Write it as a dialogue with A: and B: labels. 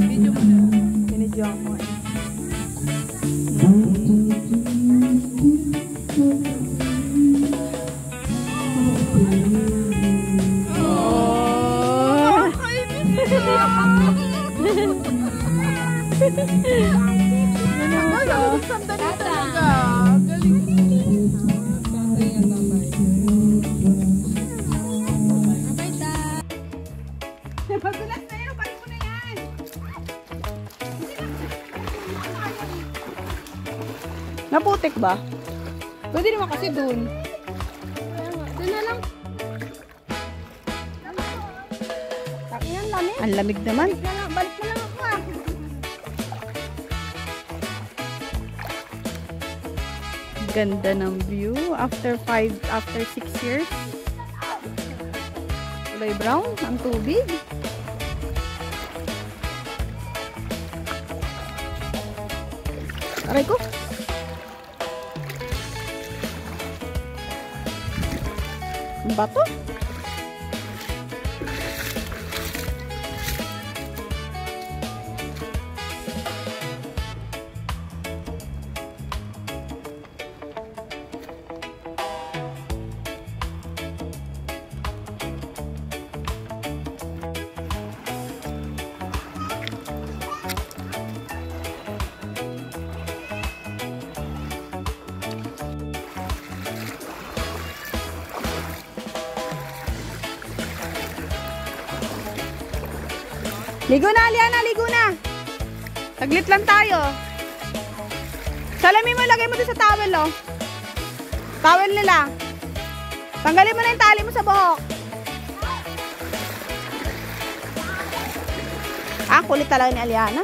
A: Video mo na.
B: Binidyo mo.
A: Sandali talaga. Galing. Pagdulas na yun, balik mo na yan.
B: Naputik ba? Pwede naman kasi dun.
A: Doon na lang. Yan, lamig.
B: Ang lamig naman.
A: Balik na lang ako ah.
B: Ganda ng view after 6 years. Kulay brown ang tubig. Aray ko. Ang bato. Ligo na, Liana, ligo na. Taglit lang tayo. Salamin mo, lagay mo doon sa towel, oh. Towel nila. Tanggalin mo na yung tali mo sa buhok. Ah, kulit talaga ni Aliana.